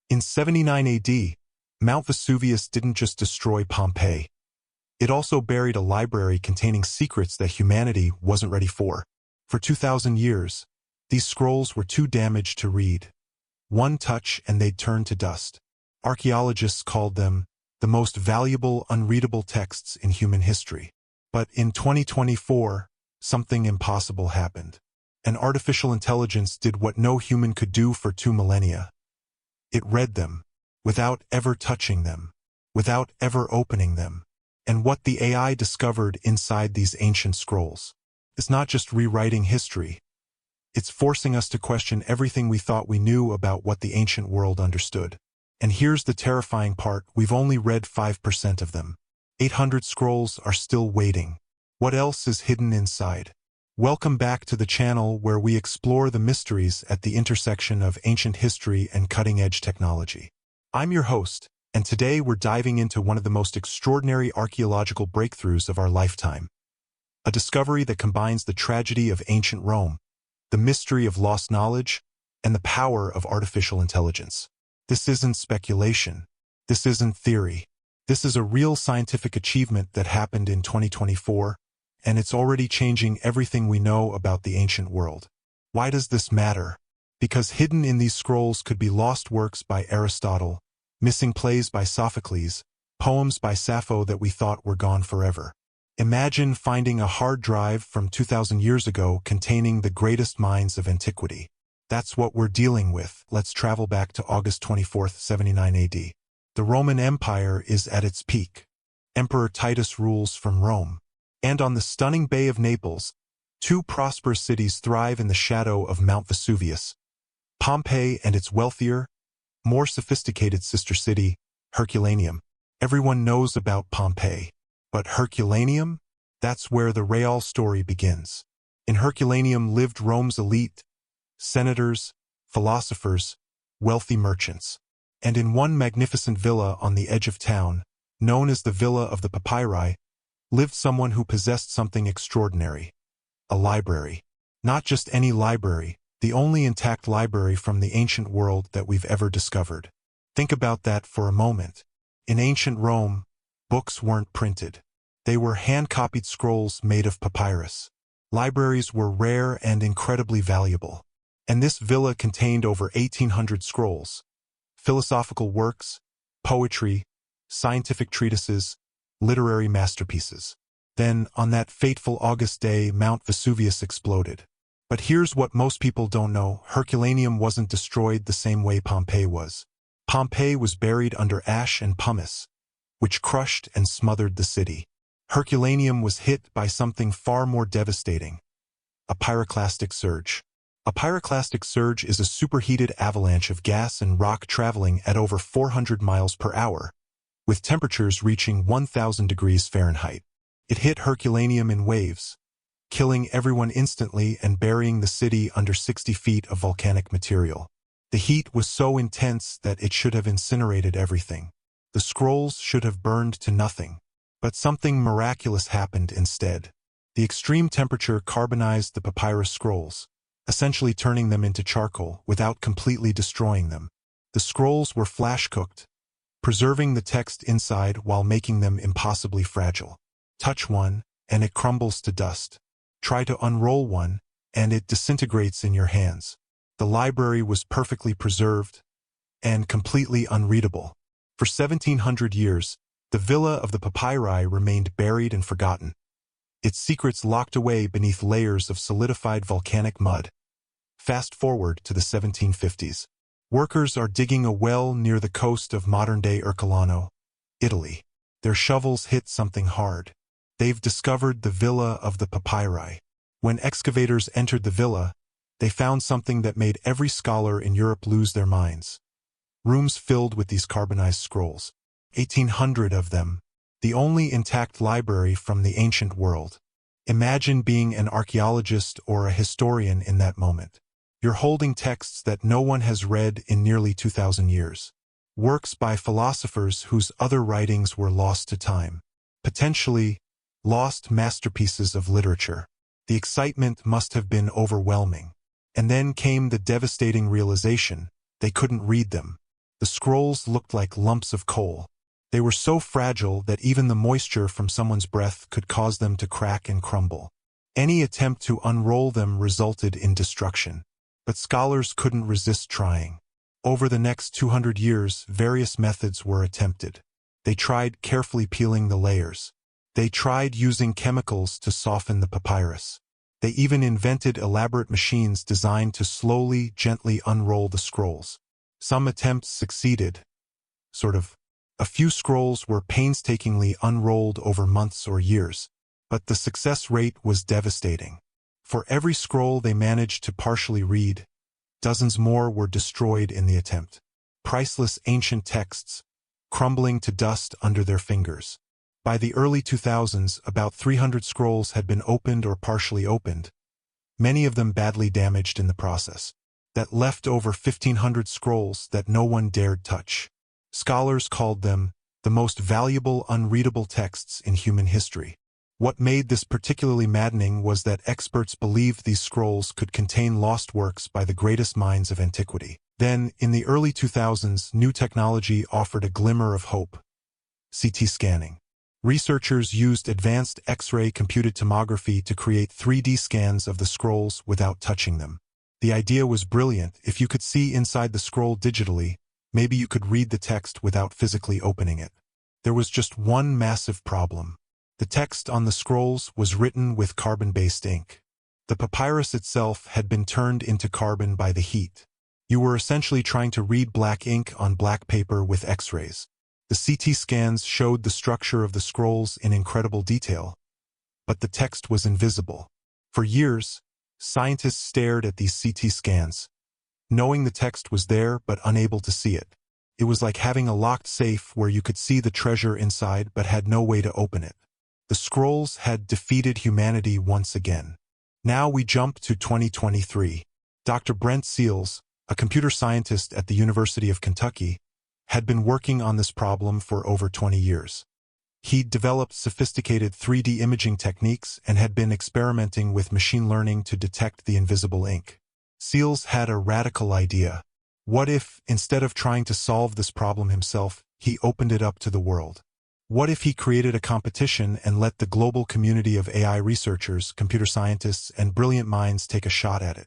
In 79 AD, Mount Vesuvius didn't just destroy Pompeii. It also buried a library containing secrets that humanity wasn't ready for. For 2,000 years, these scrolls were too damaged to read. One touch and they'd turn to dust. Archaeologists called them the most valuable unreadable texts in human history. But in 2024, something impossible happened. An artificial intelligence did what no human could do for 2 millennia. It read them, without ever touching them, without ever opening them. And what the AI discovered inside these ancient scrolls is not just rewriting history. It's forcing us to question everything we thought we knew about what the ancient world understood. And here's the terrifying part: we've only read 5% of them. 800 scrolls are still waiting. What else is hidden inside? Welcome back to the channel where we explore the mysteries at the intersection of ancient history and cutting-edge technology. I'm your host, and today we're diving into one of the most extraordinary archaeological breakthroughs of our lifetime. A discovery that combines the tragedy of ancient Rome, the mystery of lost knowledge, and the power of artificial intelligence. This isn't speculation. This isn't theory. This is a real scientific achievement that happened in 2024, and it's already changing everything we know about the ancient world. Why does this matter? Because hidden in these scrolls could be lost works by Aristotle, missing plays by Sophocles, poems by Sappho that we thought were gone forever. Imagine finding a hard drive from 2,000 years ago containing the greatest minds of antiquity. That's what we're dealing with. Let's travel back to August 24, 79 AD. The Roman Empire is at its peak. Emperor Titus rules from Rome. And on the stunning Bay of Naples, 2 prosperous cities thrive in the shadow of Mount Vesuvius: Pompeii and its wealthier, more sophisticated sister city, Herculaneum. Everyone knows about Pompeii. But Herculaneum? That's where the real story begins. In Herculaneum lived Rome's elite: senators, philosophers, wealthy merchants. And in one magnificent villa on the edge of town, known as the Villa of the Papyri, lived someone who possessed something extraordinary: a library. Not just any library, the only intact library from the ancient world that we've ever discovered. Think about that for a moment. In ancient Rome, books weren't printed. They were hand-copied scrolls made of papyrus. Libraries were rare and incredibly valuable. And this villa contained over 1,800 scrolls: philosophical works, poetry, scientific treatises, literary masterpieces. Then, on that fateful August day, Mount Vesuvius exploded. But here's what most people don't know: Herculaneum wasn't destroyed the same way Pompeii was. Pompeii was buried under ash and pumice, which crushed and smothered the city. Herculaneum was hit by something far more devastating: a pyroclastic surge. A pyroclastic surge is a superheated avalanche of gas and rock traveling at over 400 miles per hour, with temperatures reaching 1,000 degrees Fahrenheit. It hit Herculaneum in waves, killing everyone instantly and burying the city under 60 feet of volcanic material. The heat was so intense that it should have incinerated everything. The scrolls should have burned to nothing. But something miraculous happened instead. The extreme temperature carbonized the papyrus scrolls, essentially turning them into charcoal without completely destroying them. The scrolls were flash-cooked, preserving the text inside while making them impossibly fragile. Touch one, and it crumbles to dust. Try to unroll one, and it disintegrates in your hands. The library was perfectly preserved and completely unreadable. For 1,700 years, the Villa of the Papyri remained buried and forgotten, its secrets locked away beneath layers of solidified volcanic mud. Fast forward to the 1750s. Workers are digging a well near the coast of modern-day Herculaneum, Italy. Their shovels hit something hard. They've discovered the Villa of the Papyri. When excavators entered the villa, they found something that made every scholar in Europe lose their minds. Rooms filled with these carbonized scrolls. 1,800 of them. The only intact library from the ancient world. Imagine being an archaeologist or a historian in that moment. You're holding texts that no one has read in nearly 2,000 years. Works by philosophers whose other writings were lost to time. Potentially lost masterpieces of literature. The excitement must have been overwhelming. And then came the devastating realization: they couldn't read them. The scrolls looked like lumps of coal. They were so fragile that even the moisture from someone's breath could cause them to crack and crumble. Any attempt to unroll them resulted in destruction. But scholars couldn't resist trying. Over the next 200 years, various methods were attempted. They tried carefully peeling the layers. They tried using chemicals to soften the papyrus. They even invented elaborate machines designed to slowly, gently unroll the scrolls. Some attempts succeeded. A few scrolls were painstakingly unrolled over months or years, but the success rate was devastating. For every scroll they managed to partially read, dozens more were destroyed in the attempt. Priceless ancient texts, crumbling to dust under their fingers. By the early 2000s, about 300 scrolls had been opened or partially opened, many of them badly damaged in the process. That left over 1,500 scrolls that no one dared touch. Scholars called them the most valuable unreadable texts in human history. What made this particularly maddening was that experts believed these scrolls could contain lost works by the greatest minds of antiquity. Then, in the early 2000s, new technology offered a glimmer of hope: CT scanning. Researchers used advanced X-ray computed tomography to create 3D scans of the scrolls without touching them. The idea was brilliant. If you could see inside the scroll digitally, maybe you could read the text without physically opening it. There was just one massive problem. The text on the scrolls was written with carbon-based ink. The papyrus itself had been turned into carbon by the heat. You were essentially trying to read black ink on black paper with X-rays. The CT scans showed the structure of the scrolls in incredible detail, but the text was invisible. For years, scientists stared at these CT scans, knowing the text was there but unable to see it. It was like having a locked safe where you could see the treasure inside but had no way to open it. The scrolls had defeated humanity once again. Now we jump to 2023. Dr. Brent Seals, a computer scientist at the University of Kentucky, had been working on this problem for over 20 years. He'd developed sophisticated 3D imaging techniques and had been experimenting with machine learning to detect the invisible ink. Seals had a radical idea. What if, instead of trying to solve this problem himself, he opened it up to the world? What if he created a competition and let the global community of AI researchers, computer scientists, and brilliant minds take a shot at it?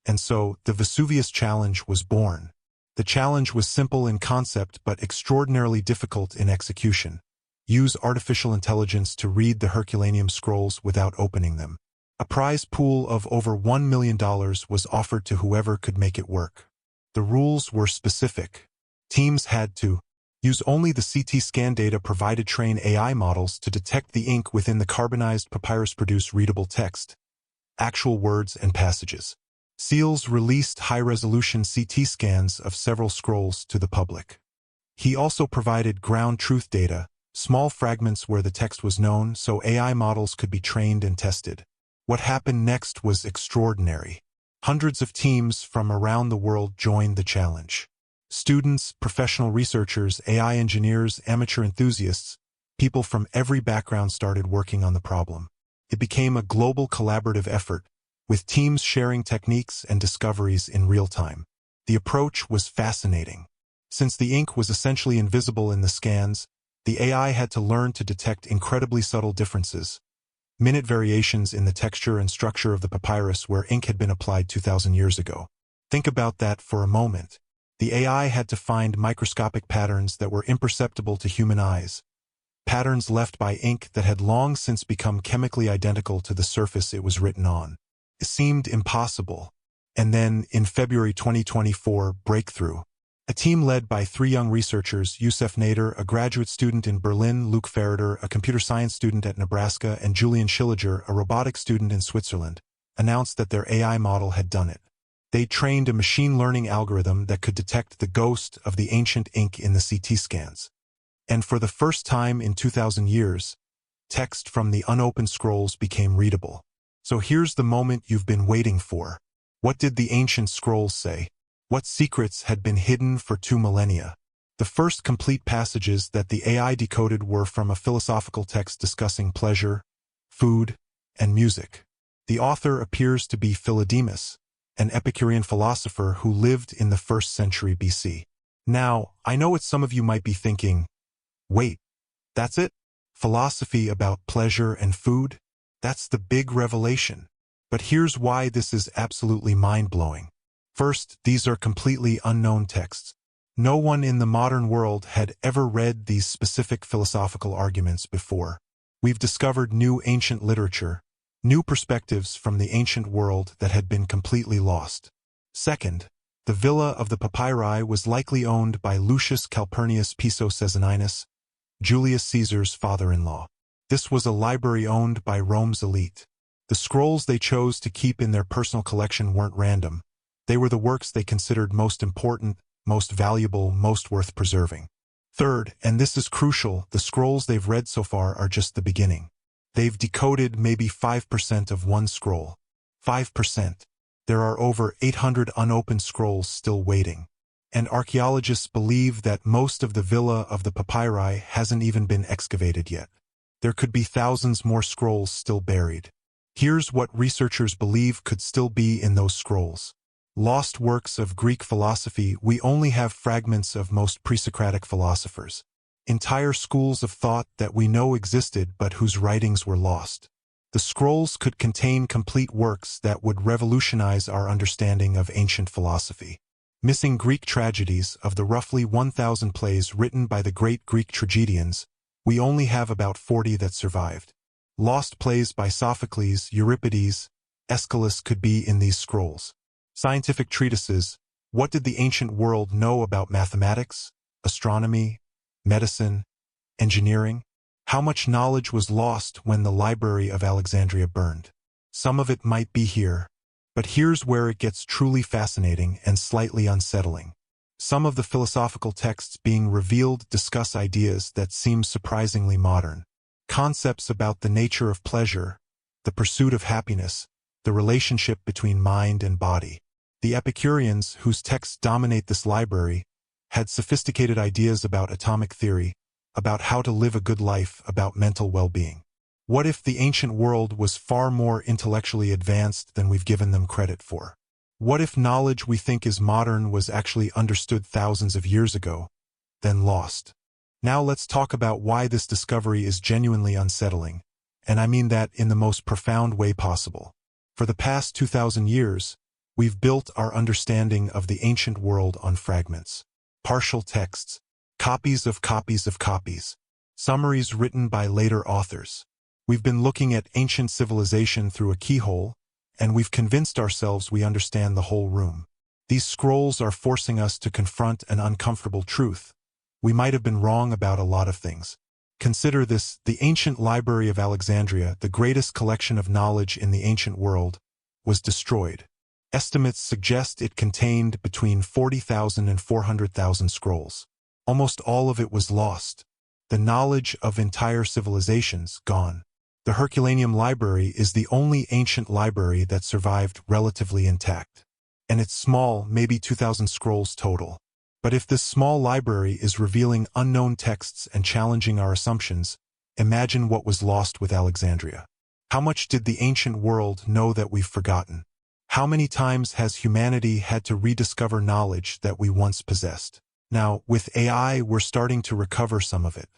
And so, the Vesuvius Challenge was born. The challenge was simple in concept but extraordinarily difficult in execution. Use artificial intelligence to read the Herculaneum scrolls without opening them. A prize pool of over $1 million was offered to whoever could make it work. The rules were specific. Teams had to use only the CT scan data provided, train AI models to detect the ink within the carbonized papyrus, produce readable text, actual words and passages. Seals released high-resolution CT scans of several scrolls to the public. He also provided ground truth data, small fragments where the text was known, so AI models could be trained and tested. What happened next was extraordinary. Hundreds of teams from around the world joined the challenge. Students, professional researchers, AI engineers, amateur enthusiasts, people from every background started working on the problem. It became a global collaborative effort, with teams sharing techniques and discoveries in real time. The approach was fascinating. Since the ink was essentially invisible in the scans, the AI had to learn to detect incredibly subtle differences, minute variations in the texture and structure of the papyrus where ink had been applied 2,000 years ago. Think about that for a moment. The AI had to find microscopic patterns that were imperceptible to human eyes, patterns left by ink that had long since become chemically identical to the surface it was written on. It seemed impossible. And then, in February 2024, breakthrough. A team led by 3 young researchers, Youssef Nader, a graduate student in Berlin, Luke Ferreter, a computer science student at Nebraska, and Julian Schilliger, a robotics student in Switzerland, announced that their AI model had done it. They trained a machine learning algorithm that could detect the ghost of the ancient ink in the CT scans. And for the first time in 2,000 years, text from the unopened scrolls became readable. So here's the moment you've been waiting for. What did the ancient scrolls say? What secrets had been hidden for 2 millennia? The first complete passages that the AI decoded were from a philosophical text discussing pleasure, food, and music. The author appears to be Philodemus, an Epicurean philosopher who lived in the 1st century BC. Now, I know what some of you might be thinking. Wait, that's it? Philosophy about pleasure and food? That's the big revelation. But here's why this is absolutely mind-blowing. First, these are completely unknown texts. No one in the modern world had ever read these specific philosophical arguments before. We've discovered new ancient literature, new perspectives from the ancient world that had been completely lost. Second, the villa of the Papyri was likely owned by Lucius Calpurnius Piso Caesoninus, Julius Caesar's father-in-law. This was a library owned by Rome's elite. The scrolls they chose to keep in their personal collection weren't random. They were the works they considered most important, most valuable, most worth preserving. Third, and this is crucial, the scrolls they've read so far are just the beginning. They've decoded maybe 5% of one scroll. 5%. There are over 800 unopened scrolls still waiting. And archaeologists believe that most of the villa of the Papyri hasn't even been excavated yet. There could be thousands more scrolls still buried. Here's what researchers believe could still be in those scrolls. Lost works of Greek philosophy. We only have fragments of most pre-Socratic philosophers. Entire schools of thought that we know existed but whose writings were lost. The scrolls could contain complete works that would revolutionize our understanding of ancient philosophy. Missing Greek tragedies. Of the roughly 1,000 plays written by the great Greek tragedians, we only have about 40 that survived. Lost plays by Sophocles, Euripides, Aeschylus could be in these scrolls. Scientific treatises. What did the ancient world know about mathematics, astronomy, medicine, engineering? How much knowledge was lost when the Library of Alexandria burned? Some of it might be here. But here's where it gets truly fascinating and slightly unsettling. Some of the philosophical texts being revealed discuss ideas that seem surprisingly modern. Concepts about the nature of pleasure, the pursuit of happiness, the relationship between mind and body. The Epicureans, whose texts dominate this library, had sophisticated ideas about atomic theory, about how to live a good life, about mental well-being. What if the ancient world was far more intellectually advanced than we've given them credit for? What if knowledge we think is modern was actually understood thousands of years ago, then lost? Now let's talk about why this discovery is genuinely unsettling, and I mean that in the most profound way possible. For the past 2,000 years, we've built our understanding of the ancient world on fragments, partial texts, copies of copies of copies, summaries written by later authors. We've been looking at ancient civilization through a keyhole, and we've convinced ourselves we understand the whole room. These scrolls are forcing us to confront an uncomfortable truth. We might have been wrong about a lot of things. Consider this: the ancient Library of Alexandria, the greatest collection of knowledge in the ancient world, was destroyed. Estimates suggest it contained between 40,000 and 400,000 scrolls. Almost all of it was lost. The knowledge of entire civilizations gone. The Herculaneum library is the only ancient library that survived relatively intact. And it's small, maybe 2,000 scrolls total. But if this small library is revealing unknown texts and challenging our assumptions, imagine what was lost with Alexandria. How much did the ancient world know that we've forgotten? How many times has humanity had to rediscover knowledge that we once possessed? Now, with AI, we're starting to recover some of it.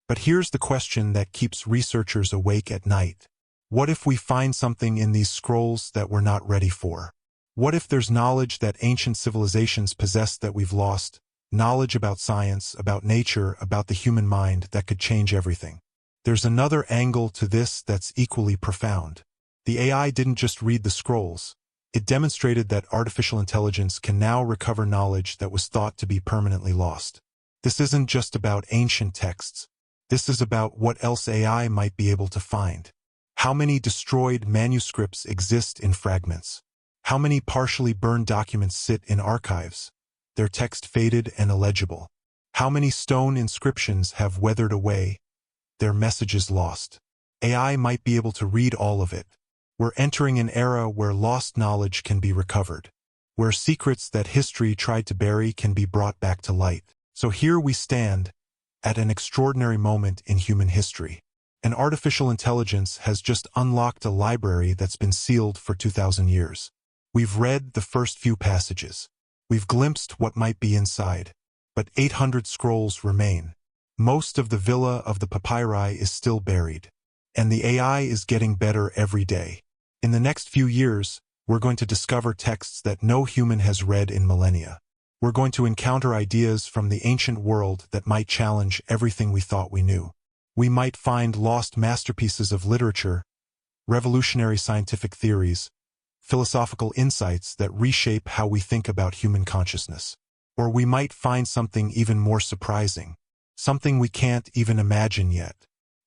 But here's the question that keeps researchers awake at night. What if we find something in these scrolls that we're not ready for? What if there's knowledge that ancient civilizations possessed that we've lost? Knowledge about science, about nature, about the human mind that could change everything. There's another angle to this that's equally profound. The AI didn't just read the scrolls. It demonstrated that artificial intelligence can now recover knowledge that was thought to be permanently lost. This isn't just about ancient texts. This is about what else AI might be able to find. How many destroyed manuscripts exist in fragments? How many partially burned documents sit in archives, their text faded and illegible? How many stone inscriptions have weathered away, their messages lost? AI might be able to read all of it. We're entering an era where lost knowledge can be recovered, where secrets that history tried to bury can be brought back to light. So here we stand, at an extraordinary moment in human history. An artificial intelligence has just unlocked a library that's been sealed for 2,000 years. We've read the first few passages. We've glimpsed what might be inside. but 800 scrolls remain. Most of the villa of the Papyri is still buried, and the AI is getting better every day. In the next few years, we're going to discover texts that no human has read in millennia. We're going to encounter ideas from the ancient world that might challenge everything we thought we knew. We might find lost masterpieces of literature, revolutionary scientific theories, philosophical insights that reshape how we think about human consciousness. Or we might find something even more surprising, something we can't even imagine yet.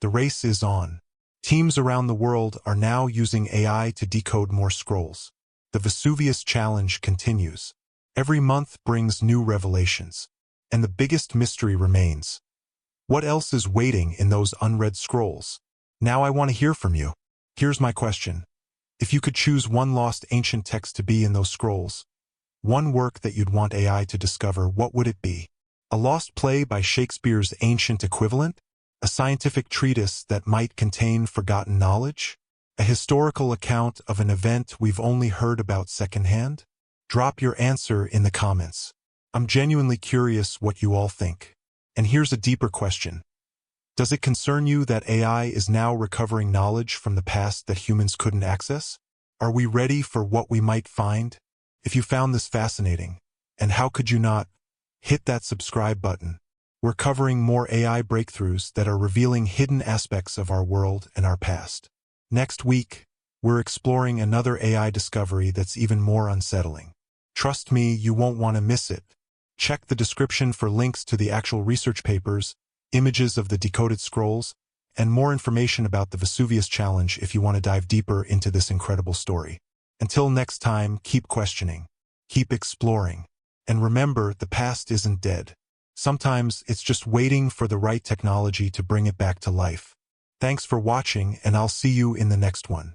The race is on. Teams around the world are now using AI to decode more scrolls. The Vesuvius challenge continues. Every month brings new revelations, and the biggest mystery remains. What else is waiting in those unread scrolls? Now I want to hear from you. Here's my question. If you could choose one lost ancient text to be in those scrolls, one work that you'd want AI to discover, what would it be? A lost play by Shakespeare's ancient equivalent? A scientific treatise that might contain forgotten knowledge? A historical account of an event we've only heard about secondhand? Drop your answer in the comments. I'm genuinely curious what you all think. And here's a deeper question. Does it concern you that AI is now recovering knowledge from the past that humans couldn't access? Are we ready for what we might find? If you found this fascinating, and how could you not, hit that subscribe button. We're covering more AI breakthroughs that are revealing hidden aspects of our world and our past. Next week, we're exploring another AI discovery that's even more unsettling. Trust me, you won't want to miss it. Check the description for links to the actual research papers, images of the decoded scrolls, and more information about the Vesuvius challenge if you want to dive deeper into this incredible story. Until next time, keep questioning, keep exploring, and remember, the past isn't dead. Sometimes it's just waiting for the right technology to bring it back to life. Thanks for watching, and I'll see you in the next one.